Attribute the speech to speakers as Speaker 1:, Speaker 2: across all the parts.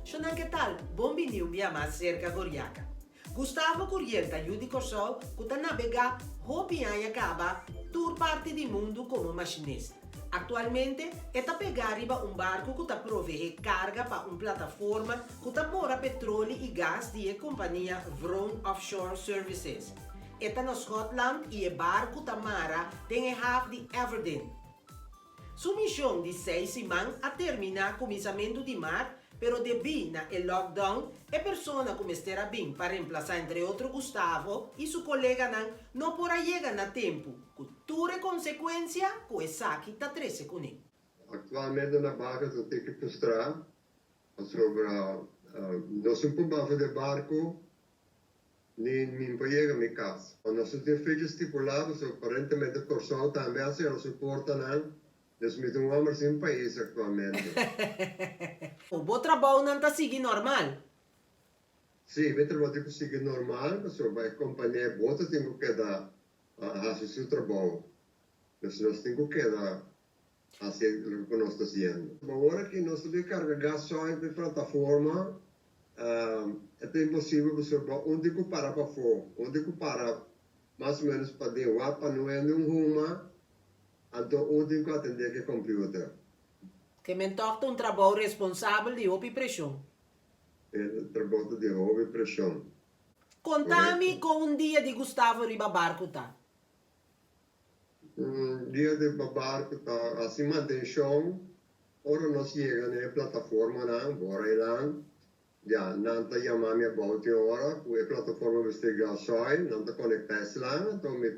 Speaker 1: Shonan, que tal? Bom-vindo a mais cerca Goriaca. Gustavo Curiel ta Yudi Corsol, que ta navega Hopian acaba tour parte do mundo como machinista. Atualmente, está pegando um barco que está provee carga para uma plataforma que está pôr petróleo e gás de companhia Vroon Offshore Services. Está no Scotland e o barco Tamara tem a half de Aberdeen. Sua missão de 6 semanas a terminar o começamento de mar, pero devido ao lockdown, a pessoa como estará bem para reemplazar entre outros Gustavo e seu colega não porá chegar a tempo, com toda consequência que o saque está 13 com ele.
Speaker 2: Atualmente na barca eu tenho que frustrar sobre nós não podemos de barco nem para chegar a minha casa. Nós temos feito estipulado, aparentemente a pessoa também a ser suporta nós vamos em país atualmente.
Speaker 1: O bom trabalho não está seguindo normal.
Speaker 2: Sim, o trabalho está seguindo normal, mas a companhia bota tem que dar a seu trabalho. Nós temos que dar fazer o que nós estamos fazendo. Agora que nós temos que carregar só em plataforma, é impossível você onde que para fora, onde que para mais ou menos para dentro, para não é nenhuma. Então, onde que atender que computer?
Speaker 1: Que me toca um trabalho responsável de hobby pressão.
Speaker 2: Trabalho de hobby pressão.
Speaker 1: Contame com um dia de Gustavo Riba Barco, tá?
Speaker 2: Dia de barco tá assim manutenção. Ora nós chega na plataforma bora lá. Já não tá chamando minha volta hora, a plataforma investigação, não tá conectada lá, então me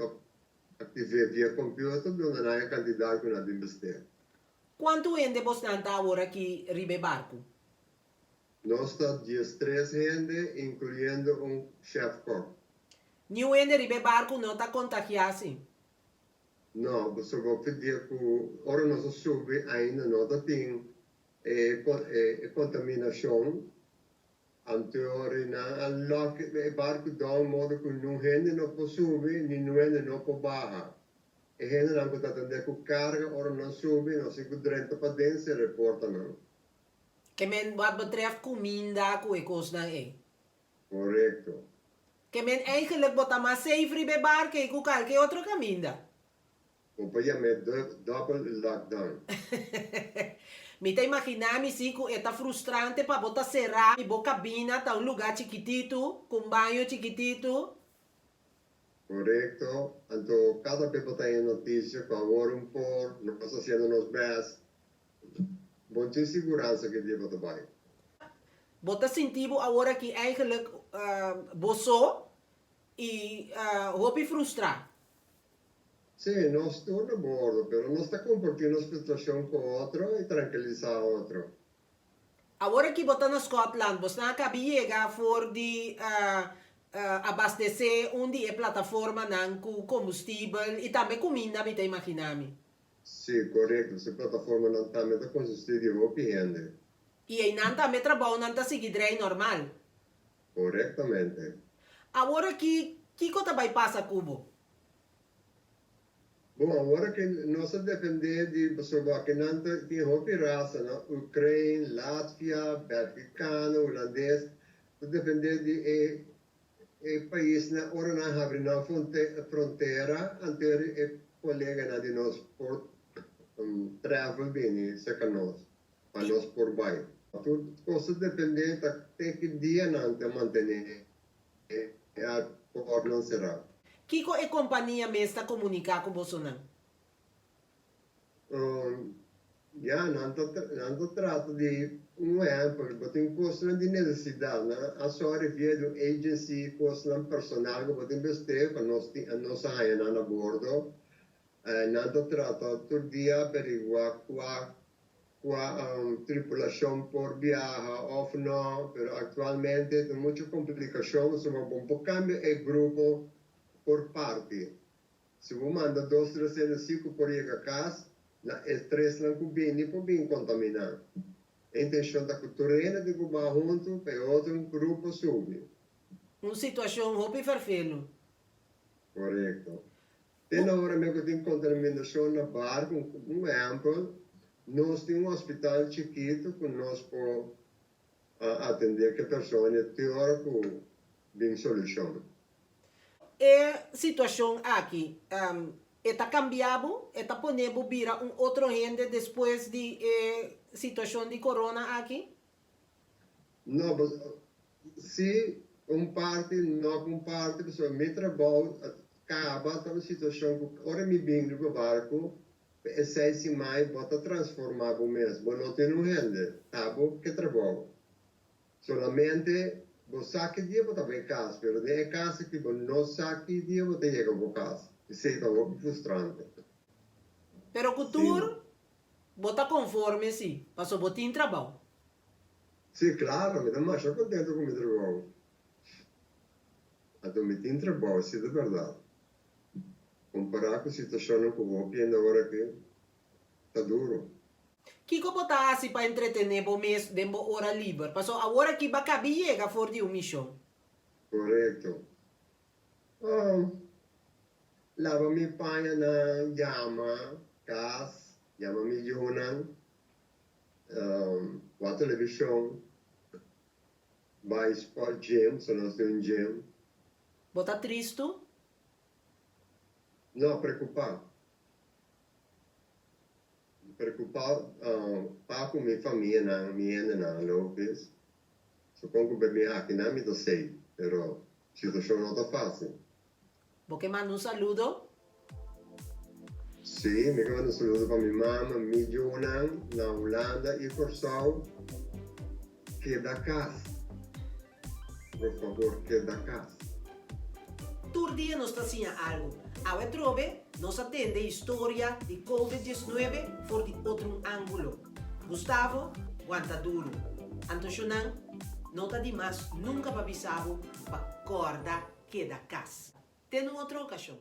Speaker 2: ativei via computer, onde não é candidato que não investir.
Speaker 1: Quanto gente você está agora aqui Riba Barco?
Speaker 2: Nós estamos 13 gente, incluindo chef cook.
Speaker 1: Nenhum gente Riba Barco não está contagiado assim?
Speaker 2: Não, você vai pedir que ora nós subir ainda não tem contaminação. Anterior na barco dá um modo que não rende não pode subir, nem não rende não pode baixar. E rende não pode atender com carga, ora não sube, não se encontra para dentro, se reporta não.
Speaker 1: Que men wat betreft comida, que coisa não é?
Speaker 2: Correto.
Speaker 1: Que men eigenlijk bota mais safe bij bar que com qualquer outro caminho.
Speaker 2: Acompanhamento double lockdown.
Speaker 1: Me te imaginar se é frustrante para botar cerrar e boca cabina tá um lugar chiquitito, com banho chiquitito.
Speaker 2: Correto. Então, cada vez tem notícia que agora pouco, nós estamos fazendo nos best. Bom, tem segurança que deve trabalhar.
Speaker 1: Bota sentido agora que eigenlijk boçou e hoop frustrar.
Speaker 2: Sim, nós estamos a bordo, mas nós estamos compartilhando a situação com outro e tranquilizar outro.
Speaker 1: Agora que botar na Scotland, você não acaba de chegar for de abastecer onde é plataforma com combustível e também comida, me te imaginar-me.
Speaker 2: Sim, correto. Essa plataforma não está muito consistente de roupa e rende.
Speaker 1: E aí não está trabalho, não está seguindo normal.
Speaker 2: Corretamente.
Speaker 1: Agora que coisa vai passar Cubo?
Speaker 2: Bom, agora que nós dependemos de pessoas que não têm roupa e raça, Ucrânia, Látvia, Belgicano, holandês, dependemos de país na hora não abre na fronteira, anterior colega de nós por travel bem, seca nós, para nós por baixo. Tudo coisa dependente até que dia não te manter a por não será.
Speaker 1: Kiko é companhia mesmo comunicar com Bolsonaro?
Speaker 2: Já não trata de porque tem coisa de necessidade, né? A sua via do agency, coisa personal que pode investir para nós sair na bordo. Não trata todo dia averiguar qual tripulação por viajar ou não, mas atualmente tem muitas complicações, sobre um pouco cambio é grupo por parte. Se você manda 2, 3, 5 por ir a casa, na estresse não combina, pode bem contaminar. A intenção da cultura de cubar junto para outro grupo subir.
Speaker 1: Uma situação roupa ferfelo.
Speaker 2: Correto. Tem na hora mesmo que tem contaminação na barco, um exemplo, nós temos um hospital chiquito que nós atender que a pessoa teórico bem solução.
Speaker 1: A situação aqui está cambiando, está ponendo vira outro gente depois de situação de corona aqui?
Speaker 2: Não, mas se parte, não parte, pessoal, me trabalho, acaba a situação que ora me vem no barco, e 6 de maio, bota transformar o mesmo, não tem rende, tá bom, que trabalho. Solamente, você sabe dia, você vai em casa, mas é casa que você não sabe dia, você chega para casa. Isso é algo frustrante.
Speaker 1: Pero cultura, bota conforme sim, passou botin trabalho.
Speaker 2: Sim, claro, me dá mais contento com o meu trabalho. A me tem trabalho, sim, de verdade. Comparar com a situação que eu vou vendo agora que está duro.
Speaker 1: Que como tá assim para entretener o mês de hora livre? Passou agora que vai caber chega fora de uma missão.
Speaker 2: Correto. Lava mi panha na llama, gas, llama mi yunan, a televisão, vai para o gym, se nós temos um gym.
Speaker 1: Bota triste?
Speaker 2: Não, preocupar. Preocupar para com minha família, na minha na Lopes. Supongo que bem aqui não me sei, mas a situação não está fácil.
Speaker 1: Porque manda saludo?
Speaker 2: Sim, me mando saludo para minha mãe, minha Jonan, na Holanda e Corsal, que é da casa. Por favor, que é da casa.
Speaker 1: Todo dia nos trazia algo. Ao trove, nos atende história de Covid-19 por de outro ângulo. Gustavo, aguenta duro. Antochonan, nota demais, nunca avisava para corda que da casa. Tem outra ocasião.